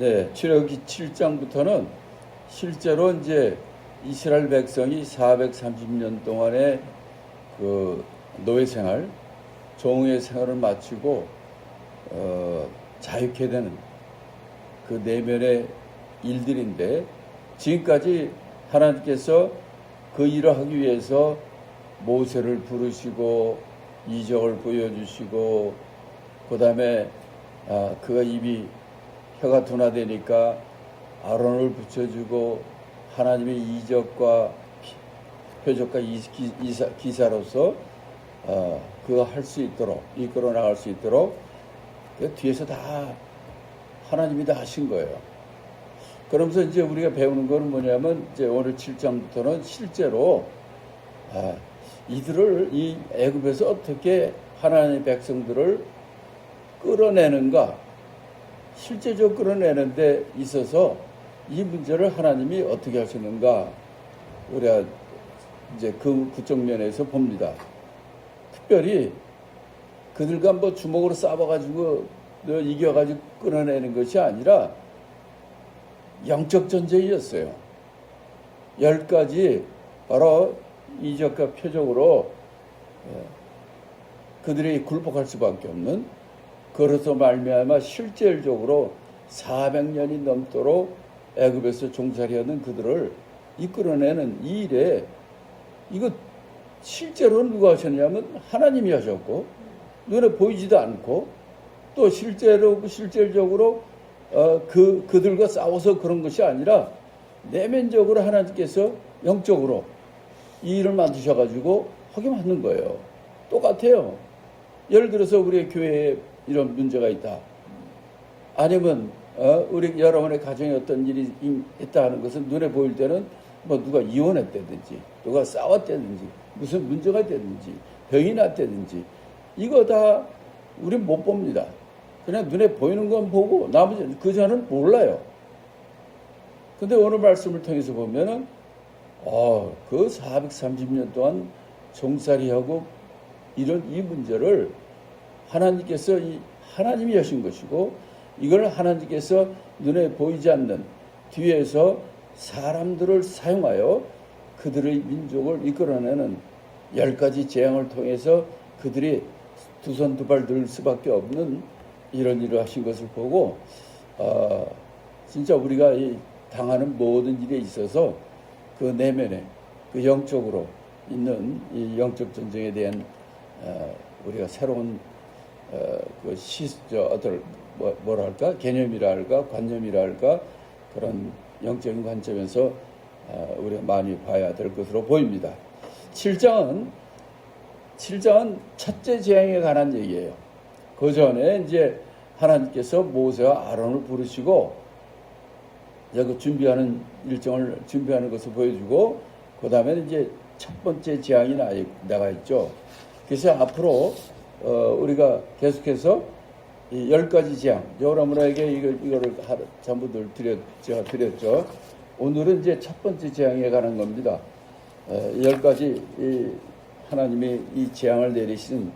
네, 출애굽기 7장부터는 실제로 이제 이스라엘 백성이 430년 동안의 그 노예 생활, 종의 생활을 마치고 자유케 되는 그 내면의 일들인데, 지금까지 하나님께서 그 일을 하기 위해서 모세를 부르시고 이적을 보여주시고, 그 다음에 그가 입이 혀가 둔화되니까 아론을 붙여주고, 하나님의 이적과 표적과 기사로서 그가 할 수 있도록, 이끌어 나갈 수 있도록 그 뒤에서 다 하나님이 다 하신 거예요. 그러면서 이제 우리가 배우는 거는 뭐냐면, 이제 오늘 7장부터는 실제로 이들을 이 애굽에서 어떻게 하나님의 백성들을 끌어내는가, 실제적으로 끌어내는 데 있어서 이 문제를 하나님이 어떻게 하시는가, 우리가 이제 그쪽 면에서 봅니다. 특별히 그들과 뭐 주먹으로 싸워가지고 이겨가지고 끌어내는 것이 아니라 영적 전쟁이었어요. 10가지 바로 이적과 표적으로 그들이 굴복할 수밖에 없는, 그로서 말미암아 실질적으로 400년이 넘도록 애굽에서 종살이하는 그들을 이끌어내는 이 일에, 이거 실제로 누가 하셨냐면 하나님이 하셨고, 눈에 보이지도 않고, 또 실질적으로 그들과 싸워서 그런 것이 아니라 내면적으로 하나님께서 영적으로 이 일을 만드셔가지고 하게 만든 거예요. 똑같아요. 예를 들어서 우리 교회에 이런 문제가 있다, 아니면 우리 여러분의 가정에 어떤 일이 있다 하는 것은 눈에 보일 때는 뭐 누가 이혼했다든지, 누가 싸웠다든지, 무슨 문제가 있다든지, 병이 났다든지, 이거 다 우린 못 봅니다. 그냥 눈에 보이는 건 보고 나머지 그 전은 몰라요. 근데 오늘 말씀을 통해서 보면은 그 430년 동안 종살이하고 이런 이 문제를 하나님께서 하나님이 하신 것이고, 이걸 하나님께서 눈에 보이지 않는 뒤에서 사람들을 사용하여 그들의 민족을 이끌어내는 10가지 재앙을 통해서 그들이 두 손 두 발 들 수밖에 없는 이런 일을 하신 것을 보고, 진짜 우리가 당하는 모든 일에 있어서 그 내면에 그 영적으로 있는 이 영적 전쟁에 대한 우리가 새로운 뭐랄까, 개념이랄까, 관념이랄까, 그런 영적인 관점에서 우리가 많이 봐야 될 것으로 보입니다. 7장은 첫째 재앙에 관한 얘기예요. 그 전에 이제 하나님께서 모세와 아론을 부르시고 그 준비하는 일정을 준비하는 것을 보여주고, 그 다음에 이제 첫 번째 재앙이 나가 있죠. 그래서 앞으로 우리가 계속해서 이 10가지 재앙, 여러분에게 이거를 전부 제가 드렸죠. 오늘은 이제 첫 번째 재앙에 관한 겁니다. 10가지 하나님이 이 재앙을 내리신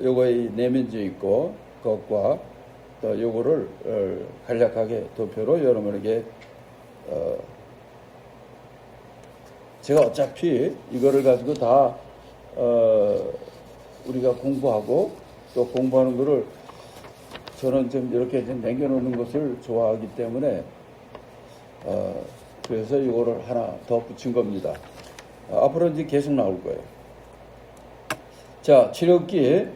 요거의 내면적 있고 것과 또 요거를 간략하게 도표로 여러분에게 제가 어차피 이거를 가지고 다 우리가 공부하고, 또 공부하는 거를 저는 좀 이렇게 좀 남겨놓는 것을 좋아하기 때문에 그래서 이거를 하나 더 붙인 겁니다. 앞으로 이제 계속 나올 거예요. 자, 출애굽기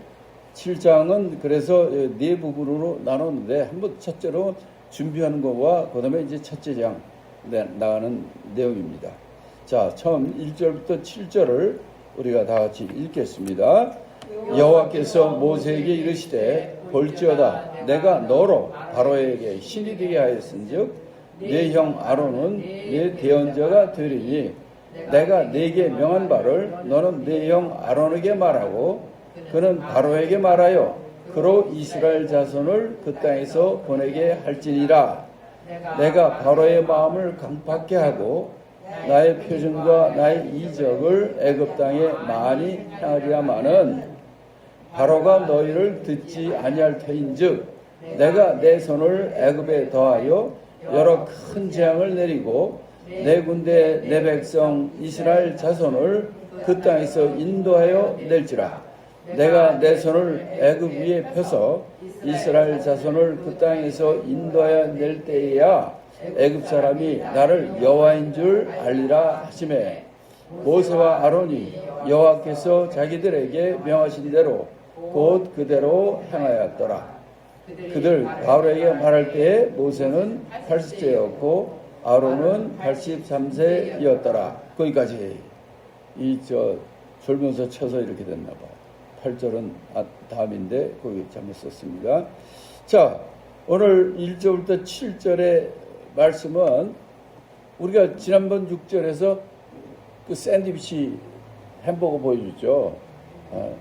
7장은 그래서 네 부분으로 나눴는데, 한번 첫째로 준비하는 것과 그 다음에 이제 첫째 장 나가는 내용입니다. 자, 처음 1절부터 7절을 우리가 다 같이 읽겠습니다. 여호와께서 모세에게 이르시되, 볼지어다 내가 너로 바로에게 신이 되게 하였은즉 네 형 아론은 네 대언자가 되리니, 내가 네게 명한 바를 너는 네 형 아론에게 말하고 그는 바로에게 말하여 그로 이스라엘 자손을 그 땅에서 보내게 할지니라. 내가 바로의 마음을 강팍게 하고 나의 표징과 나의 이적을 애굽 땅에 많이 행하리야마는 바로가 너희를 듣지 아니할 터인즉 내가 내 손을 애굽에 더하여 여러 큰 재앙을 내리고 내 군대 내 백성 이스라엘 자손을 그 땅에서 인도하여 낼지라. 내가 내 손을 애굽 위에 펴서 이스라엘 자손을 그 땅에서 인도하여 낼 때에야 애굽 사람이 나를 여호와인 줄 알리라 하시매, 모세와 아론이 여호와께서 자기들에게 명하신 대로 곧 그대로 행하였더라. 그들 바로에게 말할 때에 모세는 80세였고 아론은 83세였더라. 거기까지. 졸면서 쳐서 이렇게 됐나 봐. 8절은 다음인데 거기 잘못 썼습니다. 자, 오늘 1절부터 7절의 말씀은 우리가 지난번 6절에서 그 샌드위치 햄버거 보여줬죠.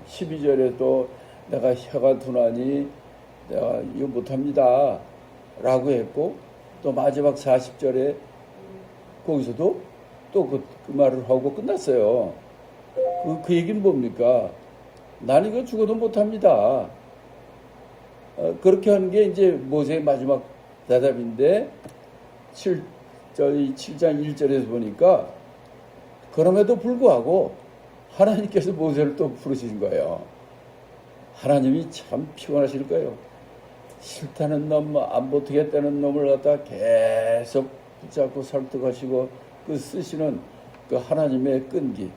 12절에도 내가 혀가 둔하니 내가 이거 못합니다 라고 했고, 또 마지막 40절에 거기서도 또 그 말을 하고 끝났어요. 그 얘기는 뭡니까? 난 이거 죽어도 못합니다. 그렇게 하는 게 이제 모세의 마지막 대답인데, 7장 1절에서 보니까 그럼에도 불구하고 하나님께서 모세를 또 부르신 거예요. 하나님이 참 피곤하실 거예요. 싫다는 놈, 안 버티겠다는 놈을 갖다 계속 붙잡고 설득하시고 그 쓰시는 그 하나님의 끈기.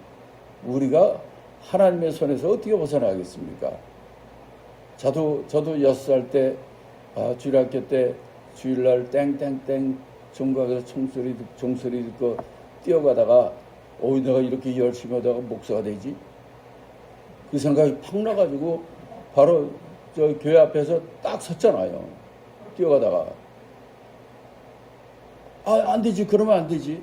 우리가 하나님의 손에서 어떻게 벗어나겠습니까? 저도 6살 때 주일학교 때 주일날 땡땡땡 종각에서 종소리 듣고 뛰어가다가 내가 이렇게 열심히 하다가 목사가 되지? 그 생각이 팍 나가지고 바로 저 교회 앞에서 딱 섰잖아요. 뛰어가다가. 안 되지. 그러면 안 되지.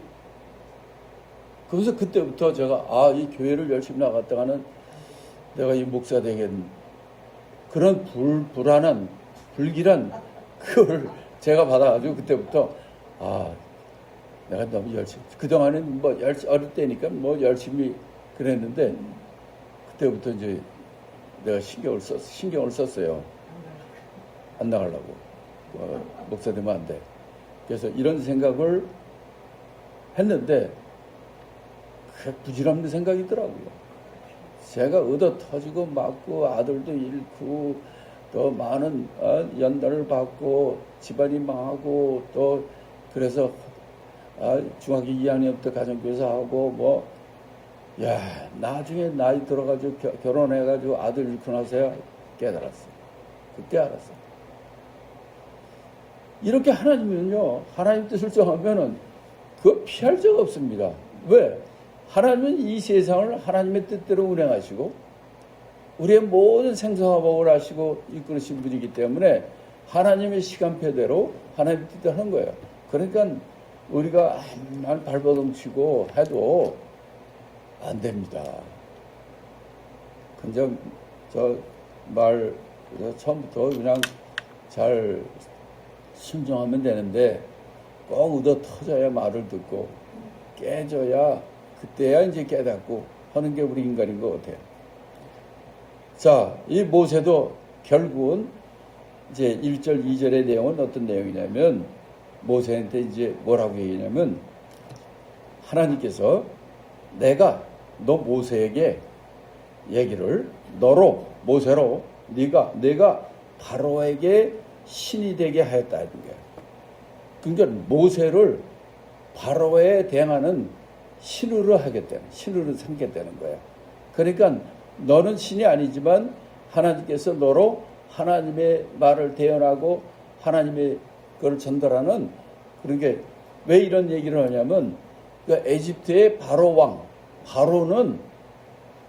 그래서 그때부터 제가 이 교회를 열심히 나갔다가는 내가 이 목사 되겠는 그런 불안한 불길한 그걸 제가 받아가지고 그때부터 내가 너무 열심히, 그동안은 어릴 때니까 열심히 그랬는데 그때부터 이제 내가 신경을 썼어요. 안 나가려고. 목사 되면 안 돼. 그래서 이런 생각을 했는데 그게 부질없는 생각이더라고요. 제가 얻어 터지고 맞고 아들도 잃고 또 많은 연단을 받고 집안이 망하고 또 그래서 중학교 2학년부터 가정교사 하고 나중에 나이 들어가지고 결혼해가지고 아들 잃고 나서야 깨달았어요. 그때 알았어요. 이렇게 하나님 뜻을 정하면은 그거 피할 적 없습니다. 왜? 하나님은 이 세상을 하나님의 뜻대로 운행하시고 우리의 모든 생사화복을 하시고 이끌으신 분이기 때문에 하나님의 시간표대로 하나님의 뜻대로 하는 거예요. 그러니까 우리가 만 발버둥 치고 해도 안 됩니다. 근데 처음부터 그냥 잘 순종하면 되는데 꼭 얻어 터져야 말을 듣고 깨져야 그때야 이제 깨닫고 하는 게 우리 인간인 것 같아요. 자, 이 모세도 결국은 이제 1절, 2절의 내용은 어떤 내용이냐면 모세한테 이제 뭐라고 얘기냐면 하나님께서 너 모세에게 얘기를 모세로 네가 바로에게 신이 되게 하였다는 거야. 그러니까 모세를 바로에 대항하는 신으로 신으로 삼겠다는 거야. 그러니까 너는 신이 아니지만 하나님께서 너로 하나님의 말을 대언하고 하나님의 그걸 전달하는 그런 게 왜 이런 얘기를 하냐면 그러니까 에집트의 바로 왕, 바로는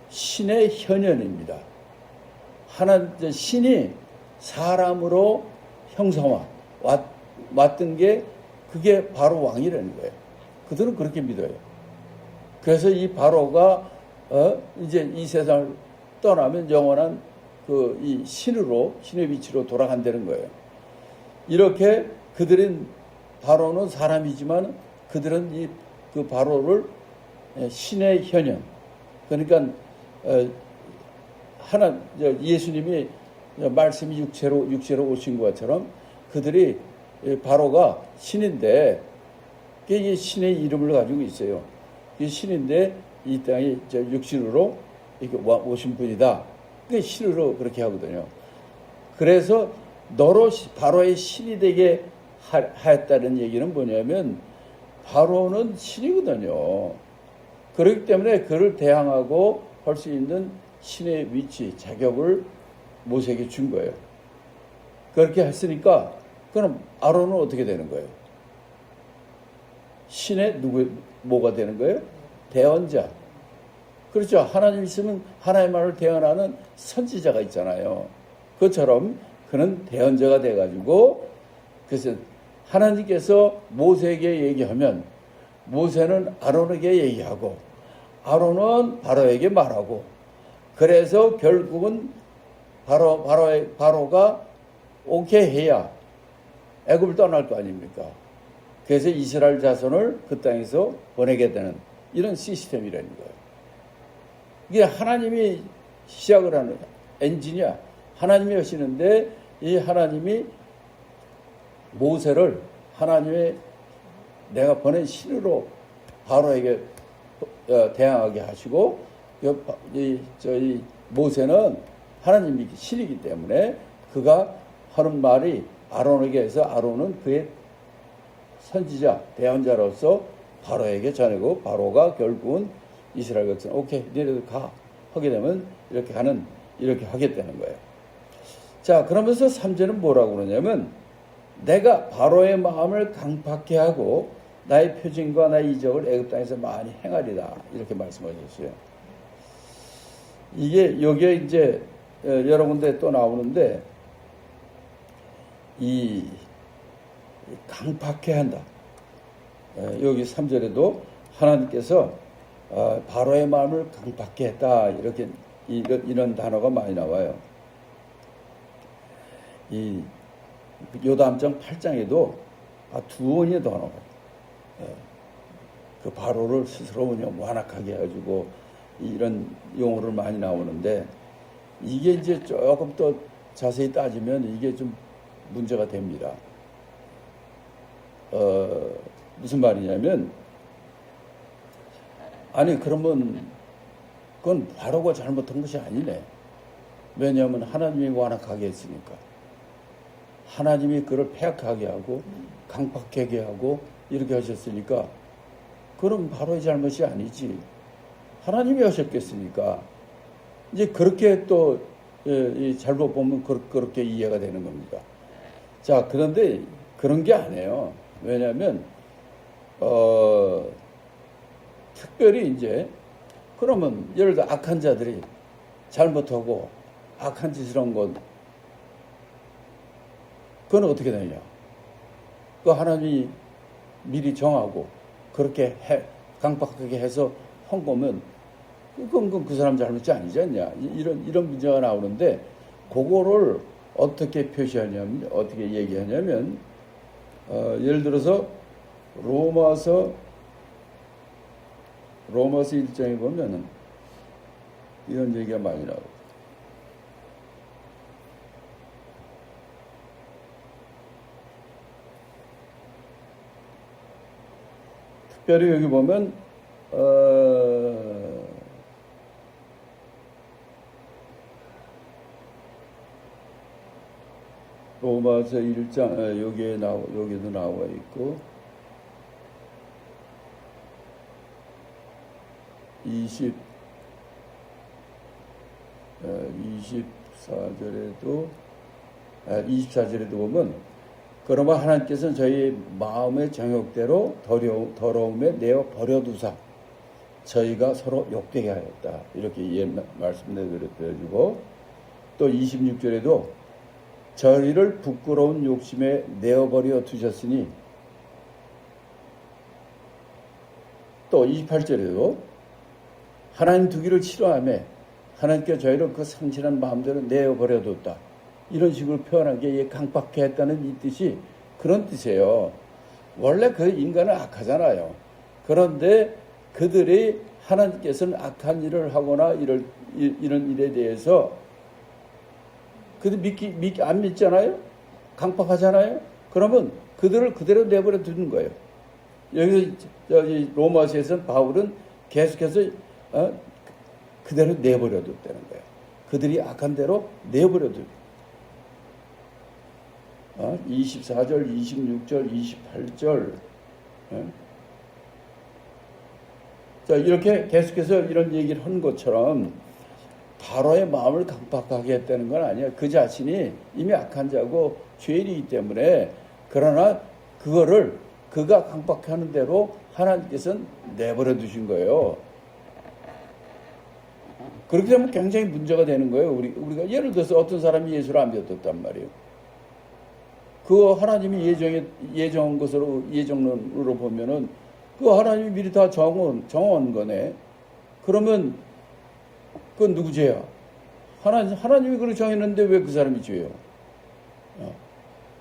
신의 현현입니다. 신이 사람으로 형성화 왔던 게 그게 바로 왕이라는 거예요. 그들은 그렇게 믿어요. 그래서 이 바로가 이제 이 세상을 떠나면 영원한 이 신의 위치로 돌아간다는 거예요. 이렇게 바로는 사람이지만 그들은 그 바로를 신의 현현. 그러니까 예수님이 말씀이 육체로 오신 것처럼 그들이 바로가 신인데 이게 신의 이름을 가지고 있어요. 이 신인데 이 땅에 육신으로 이렇게 오신 분이다. 그게 신으로 그렇게 하거든요. 그래서 너로 바로의 신이 되게 하였다는 얘기는 뭐냐면 바로는 신이거든요. 그렇기 때문에 그를 대항하고 할 수 있는 신의 위치, 자격을 모세에게 준 거예요. 그렇게 했으니까 그럼 아론은 어떻게 되는 거예요? 신의 뭐가 되는 거예요? 대언자. 그렇죠. 하나님 있으면 하나님만을 대언하는 선지자가 있잖아요. 그것처럼 그는 대언자가 돼가지고 그래서 하나님께서 모세에게 얘기하면 모세는 아론에게 얘기하고 아론은 바로에게 말하고 그래서 결국은 바로가 오케이 해야 애굽을 떠날 거 아닙니까? 그래서 이스라엘 자손을 그 땅에서 보내게 되는 이런 시스템이라는 거예요. 이게 하나님이 시작을 하는 엔지니어, 하나님이 하시는데 이 하나님이 모세를 하나님의 내가 보낸 신으로 바로에게 대항하게 하시고 저희 모세는 하나님이 신이기 때문에 그가 하는 말이 아론에게 해서 아론은 그의 선지자, 대언자로서 바로에게 전하고 바로가 결국은 이스라엘 백성 오케이 너희들 가 하게 되면 이렇게 하겠다는 거예요. 자, 그러면서 3절은 뭐라고 그러냐면 내가 바로의 마음을 강팍케 하고 나의 표징과 나의 이적을 애굽 땅에서 많이 행하리다 이렇게 말씀하셨어요. 이게 여기에 이제 여러 군데 또 나오는데 이 강팍케 한다. 여기 3절에도 하나님께서 바로의 마음을 강팍케 했다 이렇게 이런 단어가 많이 나와요. 이 요담장 8장에도 두 번이나 더 나와요. 그 바로를 스스로 그냥 완악하게 해가지고 이런 용어를 많이 나오는데 이게 이제 조금 더 자세히 따지면 이게 좀 문제가 됩니다. 무슨 말이냐면 아니 그러면 그건 바로가 잘못한 것이 아니네. 왜냐하면 하나님이 완악하게 했으니까. 하나님이 그를 폐악하게 하고 강팍하게 하고 이렇게 하셨으니까 그럼 바로의 잘못이 아니지. 하나님이 하셨겠으니까. 이제 그렇게 또 잘못 보면 그렇게 이해가 되는 겁니다. 자, 그런데 그런 게 아니에요. 왜냐하면 특별히 이제 그러면 예를 들어 악한 자들이 잘못하고 악한 짓을 한 건 그건 어떻게 되냐? 그 하나님이 미리 정하고 그렇게 강박하게 해서 한 거면 그건 그 사람 잘못이 아니지 않냐? 이런 문제가 나오는데 그거를 어떻게 표시하냐면 어떻게 얘기하냐면 예를 들어서 로마서 1장에 보면은 이런 얘기가 많이 나오고 특별히 여기 보면 로마서 1장 여기에도 나와 있고 24절에도 보면 그러면 하나님께서는 저희 마음의 정욕대로 더러움에 내어 버려두사 저희가 서로 욕되게 하였다. 이렇게 말씀드려가지고 또 26절에도 저희를 부끄러운 욕심에 내어버려 두셨으니 또 28절에도 하나님 두기를 싫어하며 하나님께 저희를 그 상실한 마음대로 내어버려 뒀다. 이런 식으로 표현한 게 강박해 했다는 이 뜻이 그런 뜻이에요. 원래 그 인간은 악하잖아요. 그런데 그들이 하나님께서는 악한 일을 하거나 이런 일에 대해서 그들 안 믿잖아요? 강팍하잖아요? 그러면 그들을 그대로 내버려 두는 거예요. 여기서 저기 로마서에서는 바울은 계속해서 그대로 내버려 뒀다는 거예요. 그들이 악한 대로 내버려 두. 24절, 26절, 28절. 자, 이렇게 계속해서 이런 얘기를 한 것처럼 바로의 마음을 강팍하게 했다는 건 아니에요. 그 자신이 이미 악한 자고 죄인이기 때문에, 그러나 그거를 그가 강팍하는 대로 하나님께서는 내버려 두신 거예요. 그렇게 되면 굉장히 문제가 되는 거예요. 우리가 예를 들어서 어떤 사람이 예수를 안 믿었단 말이에요. 그거 하나님이 예정한 것으로, 예정론으로 보면은 그거 하나님이 미리 다 정한 거네. 그러면 그건 누구 죄야? 하나님이 그렇게 정했는데 왜 그 사람이 죄요?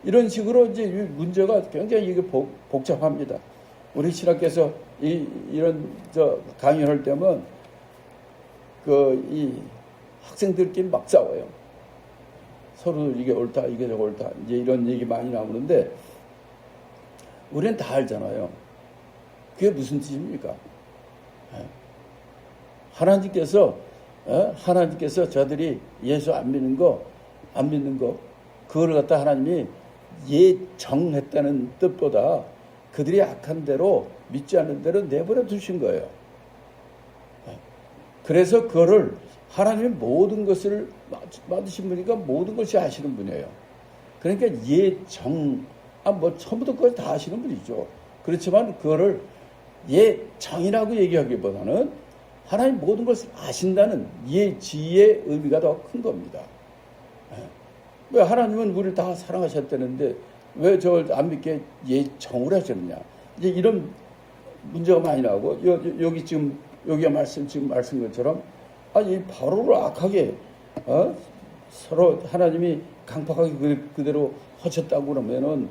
이런 식으로 이제 문제가 굉장히 이게 복잡합니다. 우리 신학께서 이런 강연할 때면 이 학생들끼리 막 싸워요. 서로 이게 옳다, 이게 저거 옳다, 이제 이런 얘기 많이 나오는데, 우리는 다 알잖아요. 그게 무슨 뜻입니까? 하나님께서 저들이 예수 안 믿는 거, 그걸 갖다 하나님이 예정했다는 뜻보다 그들이 악한 대로, 믿지 않는 대로 내버려 두신 거예요. 그래서 그거를 하나님이 모든 것을 만드신 분이니까 모든 것이 아시는 분이에요. 그러니까 처음부터 그걸 다 아시는 분이죠. 그렇지만 그거를 예정이라고 얘기하기보다는 하나님 모든 것을 아신다는 예지의 의미가 더 큰 겁니다. 왜 하나님은 우리를 다 사랑하셨다는데 왜 저를 안 믿게 예정을 하셨느냐. 이제 이런 문제가 많이 나오고, 여기가 말씀 것처럼, 이 바로를 악하게, 서로 하나님이 강팍하게 그대로 하셨다고 그러면은,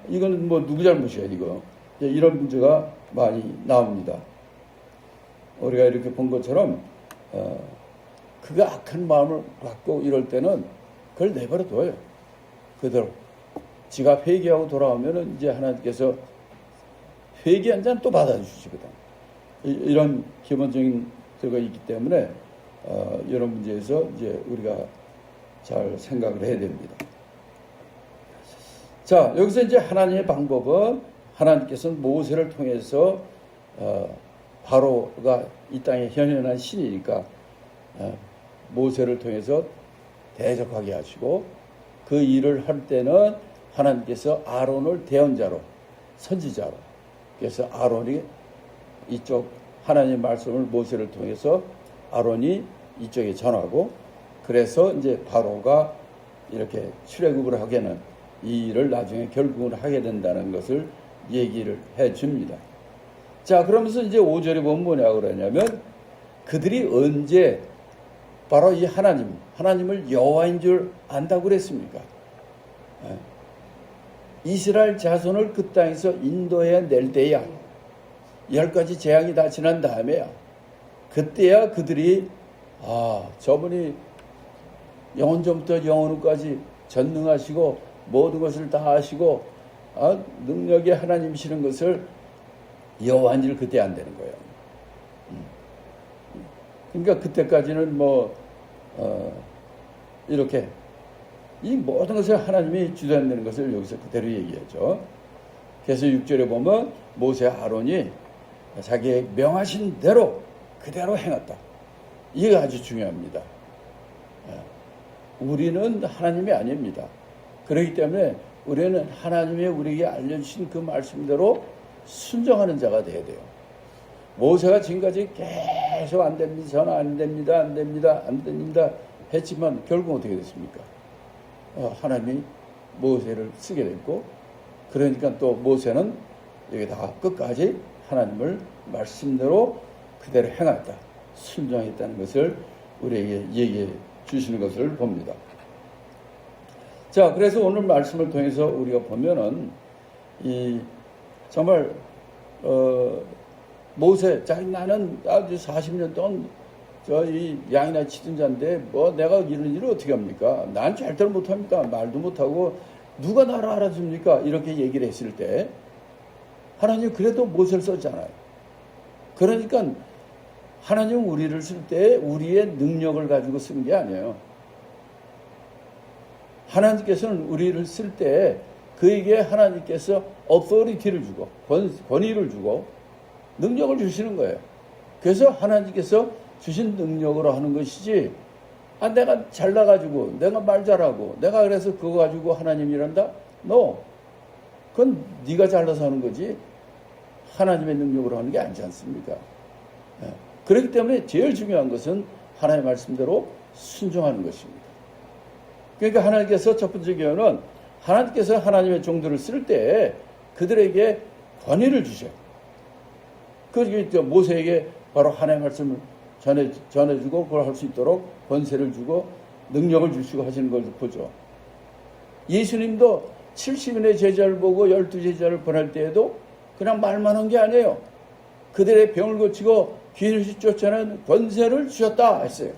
이거는 뭐 누구 잘못이야, 이거. 이런 문제가 많이 나옵니다. 우리가 이렇게 본 것처럼, 그가 악한 마음을 갖고 이럴 때는 그걸 내버려 둬요. 그대로. 지가 회개하고 돌아오면은 이제 하나님께서 회개한 자는 또 받아주시거든. 이런 기본적인 것가 있기 때문에 이런 문제에서 이제 우리가 잘 생각을 해야 됩니다. 자, 여기서 이제 하나님의 방법은, 하나님께서는 모세를 통해서 바로가 이 땅에 현현한 신이니까 모세를 통해서 대적하게 하시고, 그 일을 할 때는 하나님께서 아론을 대언자로, 선지자로, 그래서 아론이 이쪽 하나님의 말씀을 모세를 통해서 아론이 이쪽에 전하고, 그래서 이제 바로가 이렇게 출애굽을 하게는 이 일을 나중에 결국은 하게 된다는 것을 얘기를 해 줍니다. 자, 그러면서 이제 5절에 보면 뭐냐고 그러냐면, 그들이 언제 바로 이 하나님을 여호와인 줄 안다고 그랬습니까? 이스라엘 자손을 그 땅에서 인도해 낼 때야, 10가지 재앙이 다 지난 다음에야, 그때야 그들이 저분이 영원전부터 영원까지 전능하시고 모든 것을 다 아시고 능력의 하나님이시는 것을 여호와인 줄 그때 안 되는 거예요. 그러니까 그때까지는 이렇게 이 모든 것을 하나님이 주도한다는 것을 여기서 그대로 얘기하죠. 그래서 6절에 보면 모세 아론이 자기의 명하신 대로 그대로 행했다. 이게 아주 중요합니다. 우리는 하나님이 아닙니다. 그렇기 때문에 우리는 하나님이 우리에게 알려주신 그 말씀대로 순종하는 자가 돼야 돼요. 모세가 지금까지 계속 안 됩니다, 저는 안 됩니다 했지만 결국 어떻게 됐습니까? 하나님이 모세를 쓰게 됐고, 그러니까 또 모세는 여기다가 끝까지 하나님을 말씀대로 그대로 행했다, 순종했다는 것을 우리에게 얘기해 주시는 것을 봅니다. 자, 그래서 오늘 말씀을 통해서 우리가 보면은 정말 모세, 나는 아주 40년 동안 저 이 양이나 치던 자인데 뭐 내가 이런 일을 어떻게 합니까? 난 절대로 못합니다. 말도 못하고 누가 나를 알아줍니까? 이렇게 얘기를 했을 때 하나님 그래도 못을 썼잖아요. 그러니까 하나님은 우리를 쓸 때 우리의 능력을 가지고 쓰는 게 아니에요. 하나님께서는 우리를 쓸 때 그에게 하나님께서 authority를 주고 권위를 주고 능력을 주시는 거예요. 그래서 하나님께서 주신 능력으로 하는 것이지 내가 잘나가지고 내가 말 잘하고 내가 그래서 그거 가지고 하나님이란다? No. 그건 네가 잘나서 하는 거지 하나님의 능력으로 하는 게 아니지 않습니까? 그렇기 때문에 제일 중요한 것은 하나님의 말씀대로 순종하는 것입니다. 그러니까 하나님께서 첫 번째 교훈은 하나님께서 하나님의 종들을 쓸 때 그들에게 권위를 주셔요. 그래서 모세에게 바로 하나님의 말씀을 전해주고 그걸 할 수 있도록 권세를 주고 능력을 주시고 하시는 걸 보죠. 예수님도 70인의 제자를 보고 12제자를 보낼 때에도 그냥 말만 한 게 아니에요. 그들의 병을 고치고 귀신을 쫓아내는 권세를 주셨다 했어요.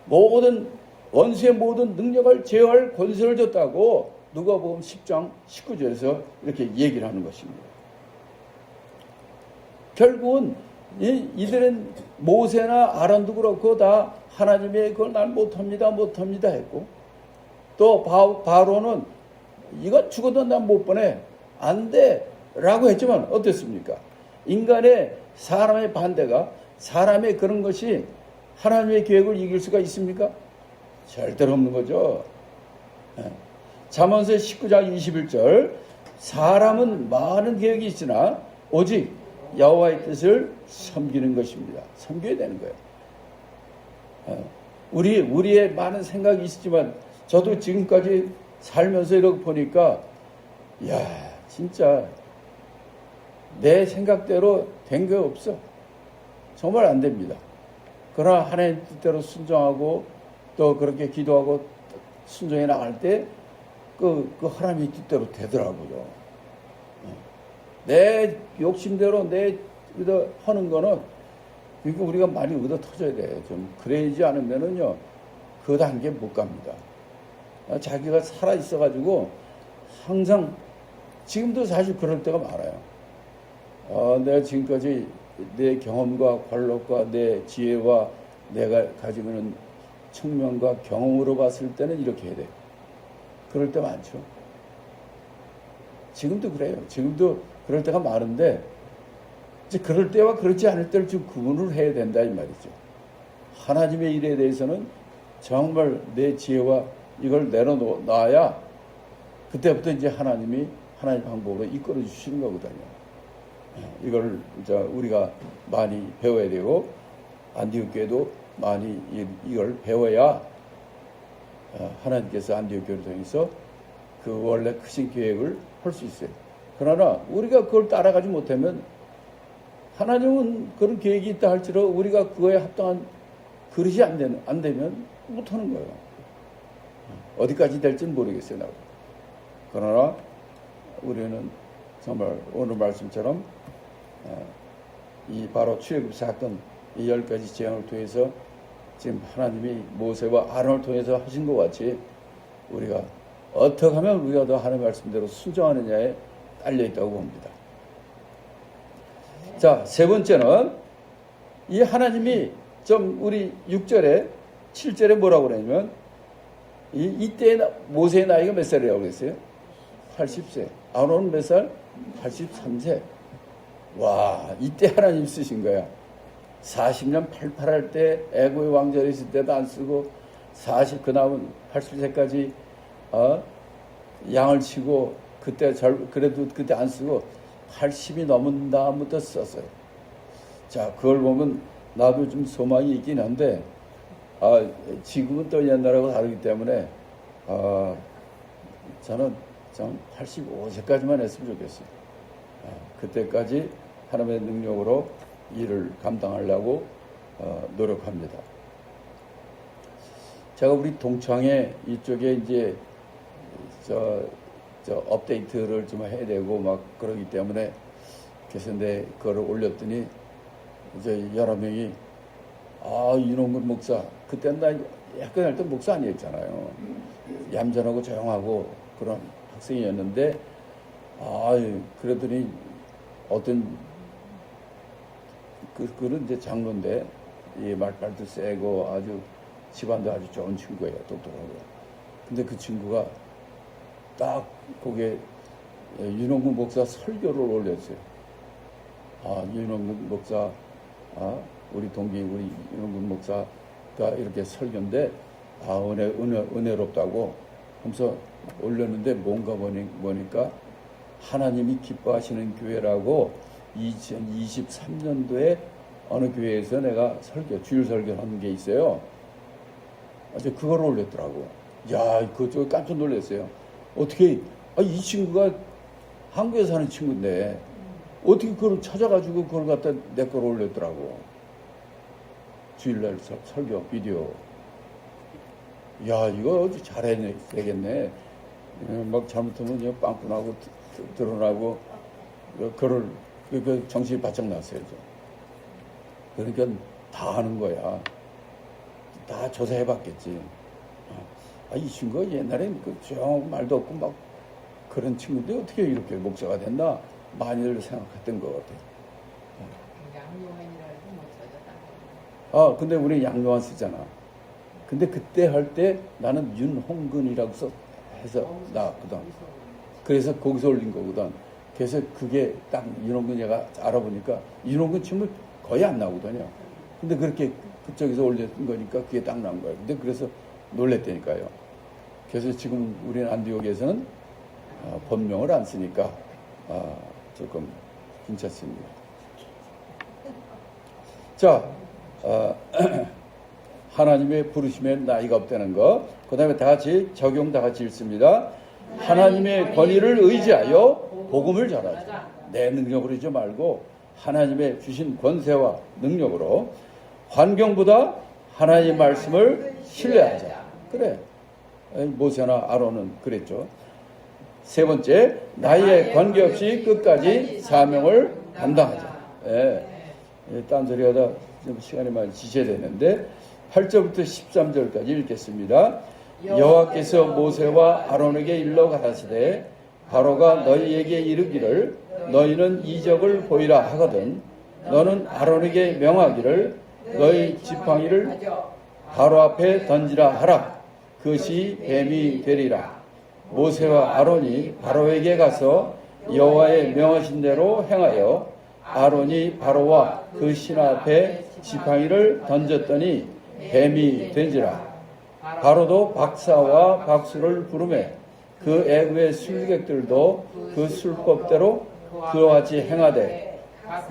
모든 원수의 모든 능력을 제어할 권세를 줬다고 누가복음 10장 19절에서 이렇게 얘기를 하는 것입니다. 결국은 이들은 모세나 아론도 그렇고 다 하나님의 그걸 난 못합니다 했고 또 바로는 이거 죽어도 난 못 보내 안 돼 라고 했지만 어땠습니까? 인간의 사람의 반대가 사람의 그런 것이 하나님의 계획을 이길 수가 있습니까? 절대로 없는 거죠. 잠언서 19장 21절 사람은 많은 계획이 있으나 오직 여호와의 뜻을 섬기는 것입니다. 섬겨야 되는 거예요. 우리의 많은 생각이 있지만 저도 지금까지 살면서 이렇게 보니까 야 진짜 내 생각대로 된 게 없어. 정말 안 됩니다. 그러나 하나님 뜻대로 순종하고 또 그렇게 기도하고 순종해 나갈 때 그 하나님의 뜻대로 되더라고요. 내 욕심대로 내 의도 하는 거는 그러니까 우리가 많이 의도 터져야 돼. 좀 그러지 않으면은요 그 단계 못 갑니다. 자기가 살아 있어가지고 항상 지금도 사실 그럴 때가 많아요. 내가 지금까지 내 경험과 관록과 내 지혜와 내가 가지고 있는 측면과 경험으로 봤을 때는 이렇게 해야 돼. 그럴 때 많죠. 지금도 그래요. 지금도 그럴 때가 많은데 이제 그럴 때와 그렇지 않을 때를 좀 구분을 해야 된다 이 말이죠. 하나님의 일에 대해서는 정말 내 지혜와 이걸 내려놔야 그때부터 이제 하나님이 하나님 방법으로 이끌어 주시는 거거든요. 이걸 이제 우리가 많이 배워야 되고 안디옥 교회도 많이 이걸 배워야 하나님께서 안디옥 교회를 통해서 그 원래 크신 계획을 할 수 있어요. 그러나 우리가 그걸 따라가지 못하면 하나님은 그런 계획이 있다 할지라도 우리가 그거에 합당한 그릇이 안 되면 못하는 거예요. 어디까지 될지는 모르겠어요. 나도. 그러나 우리는 정말 오늘 말씀처럼 이 바로 출애굽 사건 이 10가지 재앙을 통해서 지금 하나님이 모세와 아론을 통해서 하신 것 같이 우리가 어떻게 하면 우리가 더 하나님의 말씀대로 순종하느냐에 딸려있다고 봅니다. 자, 세 번째는 이 하나님이 좀 우리 6절에 7절에 뭐라고 그러냐면 이때 모세의 나이가 몇 살이라고 그랬어요? 80세. 아론은 몇 살? 83세. 와, 이때 하나님 쓰신 거야. 40년 88할 때 애고의 왕자로 있을 때도 안 쓰고 그 남은 80세까지 양을 치고 그래도 그때 안 쓰고 80이 넘은 다음부터 썼어요. 자, 그걸 보면 나도 좀 소망이 있긴 한데 지금은 또 옛날하고 다르기 때문에 저는 좀 85세까지만 했으면 좋겠어요. 그때까지 하나님의 능력으로 일을 감당하려고 노력합니다. 제가 우리 동창회 이쪽에 이제 저 업데이트를 좀 해야 되고 막 그러기 때문에 그래서 내 그거를 올렸더니 이제 여러 명이 윤홍근 목사 그때는 나 학교 다닐 때 목사 아니었잖아요. 얌전하고 조용하고 그런 학생이었는데 그러더니 어떤 그런 이제 장로인데 이 말빨도 세고 아주 집안도 아주 좋은 친구예요. 똑똑하고. 근데 그 친구가 딱 거기에 윤홍근 목사 설교를 올렸어요. 윤홍근 목사, 우리 동기 우리 윤홍근 목사가 이렇게 설교인데 은혜롭다고 하면서 올렸는데 뭔가 보니까 하나님이 기뻐하시는 교회라고 2023년도에 어느 교회에서 내가 주일 설교한 게 있어요. 그걸 올렸더라고. 야, 그거 깜짝 놀랐어요. 어떻게, 이 친구가 한국에 사는 친구인데, 어떻게 그걸 찾아가지고 그걸 갖다 내 걸 올렸더라고. 주일날 설교, 비디오. 야, 이거 잘해야 되겠네. 막 잘못하면 빵꾸나고 드러나고, 그걸, 정신이 바짝 났어요. 그러니까 다 하는 거야. 다 조사해봤겠지. 이 친구가 옛날엔 조용하고 말도 없고 막 그런 친구인데 어떻게 이렇게 목사가 됐나 많이들 생각했던 것 같아요. 근데 우리 양요한 쓰잖아. 근데 그때 할 때 나는 윤홍근이라고 해서 나왔거든. 그래서 거기서 올린 거거든. 그래서 그게 딱 윤홍근 얘가 알아보니까 윤홍근 친구 거의 안 나오거든요. 근데 그렇게 그쪽에서 올렸던 거니까 그게 딱 나온 거예요. 근데 그래서 놀랬다니까요. 그래서 지금 우리는 안디옥에서는 본명을 안 쓰니까 조금 괜찮습니다. 자, 하나님의 부르심에 나이가 없다는 거. 그 다음에 다 같이 적용 다 같이 읽습니다. 하나님의 권위를 의지하여 복음을 전하자. 내 능력으로 하지 말고 하나님의 주신 권세와 능력으로 환경보다 하나님의 말씀을 신뢰하자. 그래. 모세나 아론은 그랬죠. 세 번째, 나이에 관계없이 끝까지 사명을 감당하자. 딴소리 하다 좀 시간이 많이 지체야 되는데 8절부터 13절까지 읽겠습니다. 여호와께서 모세와 아론에게 일러 가라사대 바로가 너희에게 이르기를 너희는 이적을 보이라 하거든 너는 아론에게 명하기를 너희 지팡이를 바로 앞에 던지라 하라. 그것이 뱀이 되리라. 모세와 아론이 바로에게 가서 여호와의 명하신 대로 행하여 아론이 바로와 그 신하 앞에 지팡이를 던졌더니 뱀이 된지라. 바로도 박사와 박수를 부르매 그 애굽의 술객들도 그 술법대로 그와 같이 행하되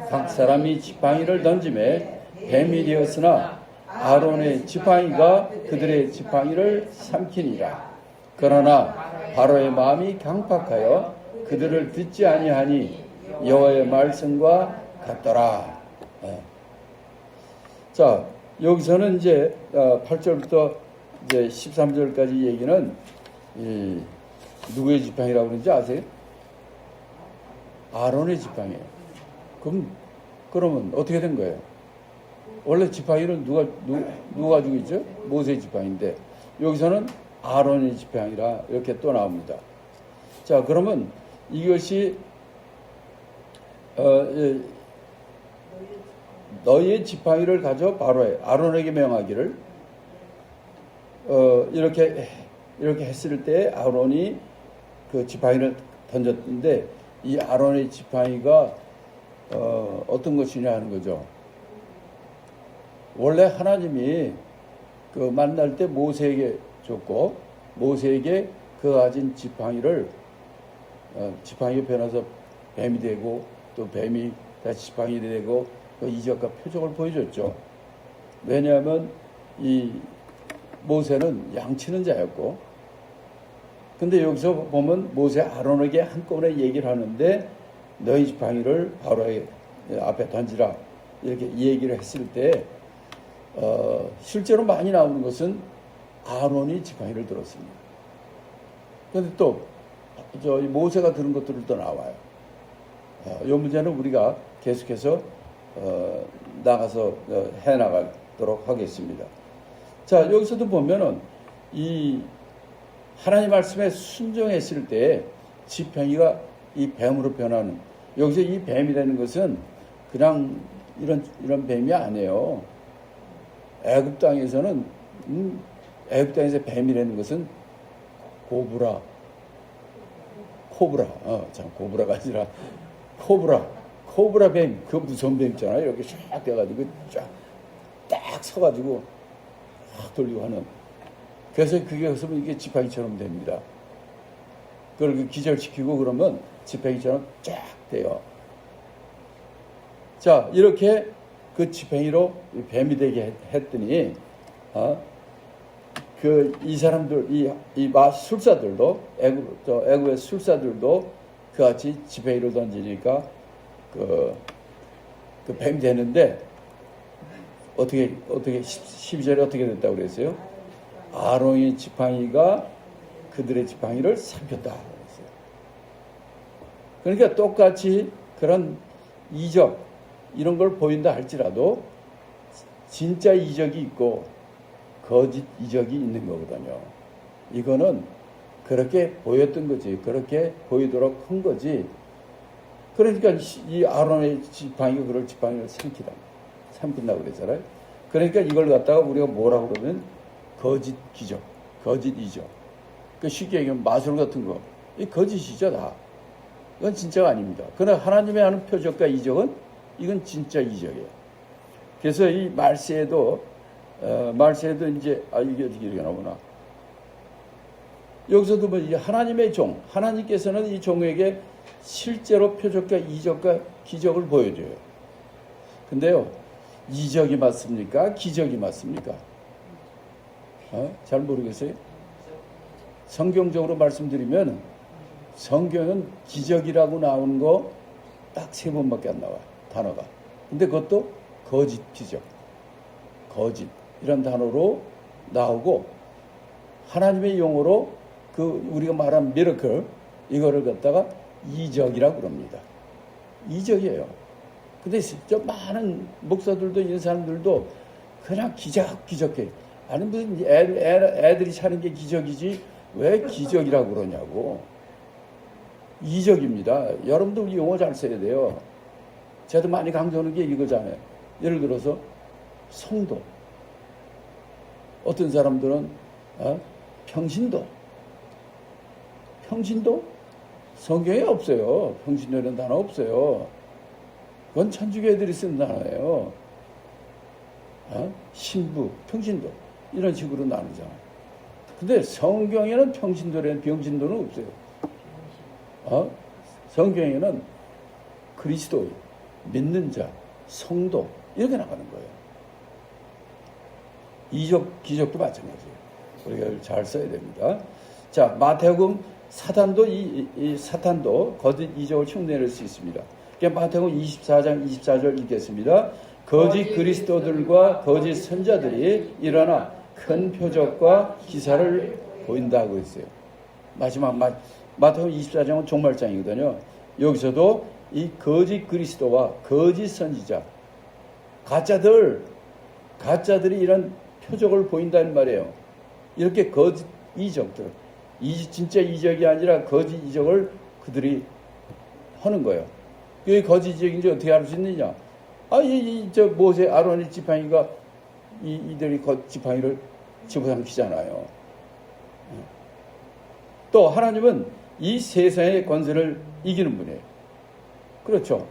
각 사람이 지팡이를 던지매 뱀이 되었으나 아론의 지팡이가 그들의 지팡이를 삼키니라. 그러나 바로의 마음이 강팍하여 그들을 듣지 아니하니 여호와의 말씀과 같더라. 자, 여기서는 이제 8절부터 이제 13절까지 얘기는 누구의 지팡이라고 그러는지 아세요? 아론의 지팡이에요. 그러면 어떻게 된 거예요? 원래 지팡이는 누가 가지고 있죠? 모세의 지팡이인데 여기서는 아론의 지팡이라 이렇게 또 나옵니다. 자, 그러면 이것이 너희의 지팡이를 가져 바로에 아론에게 명하기를 이렇게 했을 때 아론이 그 지팡이를 던졌는데 이 아론의 지팡이가 어떤 것이냐 하는 거죠. 원래 하나님이 그 만날 때 모세에게 줬고 모세에게 그 가진 지팡이를 지팡이가 변해서 뱀이 되고 또 뱀이 다시 지팡이 되고 그 이적과 표적을 보여줬죠. 왜냐하면 이 모세는 양치는 자였고 근데 여기서 보면 모세 아론에게 한꺼번에 얘기를 하는데 너희 지팡이를 바로의 앞에 던지라 이렇게 얘기를 했을 때 실제로 많이 나오는 것은 아론이 지팡이를 들었습니다. 그런데 또 모세가 들은 것들도 나와요. 이 문제는 우리가 계속해서 나가서 해나갈 하도록 하겠습니다. 자, 여기서도 보면은 이 하나님 말씀에 순종했을 때 지팡이가 이 뱀으로 변하는, 여기서 이 뱀이라는 것은 그냥 이런 뱀이 아니에요. 애굽 땅에서는 애굽 땅에서 뱀이라는 것은 코브라, 참 고브라가 아니라 코브라 뱀, 그 무서운 뱀 있잖아요. 이렇게 쫙 돼가지고 딱 서가지고 확 돌리고 하는. 그래서 그게 없으면 이게 지팡이처럼 됩니다. 그걸 기절시키고 그러면 지팡이처럼 쫙 돼요. 자, 이렇게 그 지팡이로 뱀이 되게 했더니, 이 사람들, 술사들도, 애굽의 술사들도 그같이 지팡이를 던지니까 그 뱀이 되는데, 어떻게 12절에 어떻게 됐다고 그랬어요? 아론의 지팡이가 그들의 지팡이를 삼켰다 그랬어요. 그러니까 똑같이 그런 이적 이런 걸 보인다 할지라도 진짜 이적이 있고 거짓 이적이 있는 거거든요. 이거는 그렇게 보였던 거지, 그렇게 보이도록 한 거지. 그러니까 이 아론의 지팡이가 그럴 지팡이를 삼킨다고 그랬잖아요. 그러니까 이걸 갖다가 우리가 뭐라고 그러면 거짓 기적, 거짓 이적. 그 쉽게 얘기하면 마술 같은 거, 이 거짓이죠 다. 이건 진짜가 아닙니다. 그러나 하나님의 하는 표적과 이적은 이건 진짜 이적이에요. 그래서 이 말세에도 이제 이게 어떻게 나오나. 여기서도 뭐 하나님의 종, 하나님께서는 이 종에게 실제로 표적과 이적과 기적을 보여줘요. 근데요, 이적이 맞습니까? 기적이 맞습니까? 잘 모르겠어요. 성경적으로 말씀드리면 성경은 기적이라고 나오는 거 딱 3번밖에 안 나와, 단어가. 근데 그것도 거짓 기적, 거짓 이런 단어로 나오고, 하나님의 용어로 우리가 말한 미러클, 이거를 갖다가 이적이라고 그럽니다. 이적이에요. 근데 저 많은 목사들도 이런 사람들도 그냥 기적해. 아니 무슨 애들이 사는 게 기적이지 왜 기적이라고 그러냐고. 이적입니다. 여러분도 우리 용어 잘 써야 돼요. 제가 많이 강조하는 게 이거잖아요. 예를 들어서 성도. 어떤 사람들은 평신도. 성경에 없어요. 평신도라는 단어 없어요. 그건 천주교애들이 쓰는 단어예요. 신부, 평신도 이런 식으로 나누잖아요. 근데 성경에는 병신도는 없어요. 성경에는 그리스도, 믿는 자, 성도 이렇게 나가는 거예요. 이적, 기적도 마찬가지예요. 우리가 잘 써야 됩니다. 자, 마태복음 사탄도 거짓 이적을 흉내낼 수 있습니다. 마태복음 24장 24절 읽겠습니다. 거짓 그리스도들과 거짓 선자들이 일어나 큰 표적과 기사를 보인다고 했어요. 마지막 마태복음 24장은 종말장이거든요. 여기서도 이 거짓 그리스도와 거짓 선지자, 가짜들이 이런 표적을 보인다는 말이에요. 이렇게 거짓 이적들, 진짜 이적이 아니라 거짓 이적을 그들이 하는 거예요. 이게 거짓 이적인지 어떻게 알 수 있느냐? 저 모세 아론의 지팡이가 이들이 지팡이를 집어삼키잖아요. 또 하나님은 이 세상의 권세를 이기는 분이에요. 그렇죠.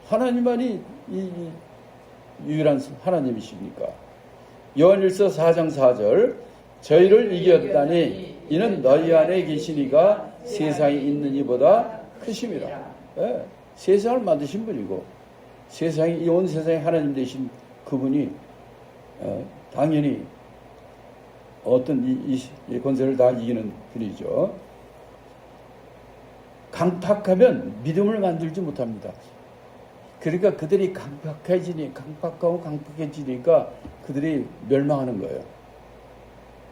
하나님만이 이 유일한 하나님이십니까? 요한일서 4장 4절, 저희를 이겼다니 이는 너희 안에 계시니가 세상에 있는 이보다 크심이라. 네, 세상을 만드신 분이고 이 온 세상에 하나님 되신 그분이 당연히 어떤 이 권세를 다 이기는 분이죠. 강팍하면 믿음을 만들지 못합니다. 그러니까 그들이 강팍해지니까 그들이 멸망하는 거예요.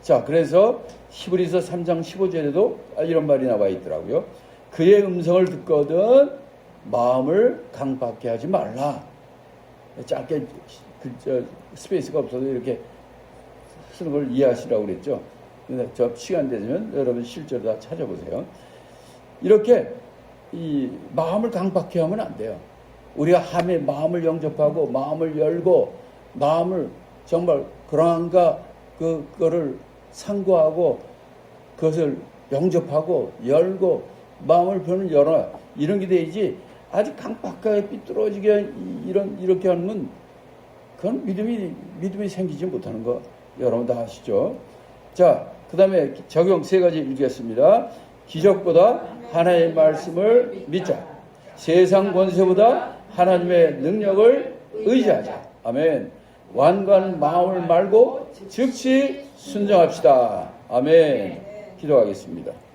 자, 그래서 히브리서 3장 15절에도 이런 말이 나와 있더라고요. 그의 음성을 듣거든 마음을 강팍해 하지 말라. 짧게 스페이스가 없어도 이렇게 쓰는 걸 이해하시라고 그랬죠. 근데 저 시간 되면 여러분 실제로 다 찾아보세요. 이렇게 이 마음을 강박해 하면 안 돼요. 우리가 함에 마음을 영접하고 마음을 열고 마음을 정말 그러한가 그거를 상고하고 그것을 영접하고 열고 마음을 변을 열어 이런 게 돼야지 아주 강박하게 삐뚤어지게 이렇게 하면 그건 믿음이 생기지 못하는 거 여러분 다 아시죠? 자, 그 다음에 적용 3가지 읽겠습니다. 기적보다 하나님의 말씀을 믿자. 세상 권세보다 하나님의 능력을 의지하자. 아멘. 완고한 마음을 말고 즉시 순종합시다. 아멘. 기도하겠습니다.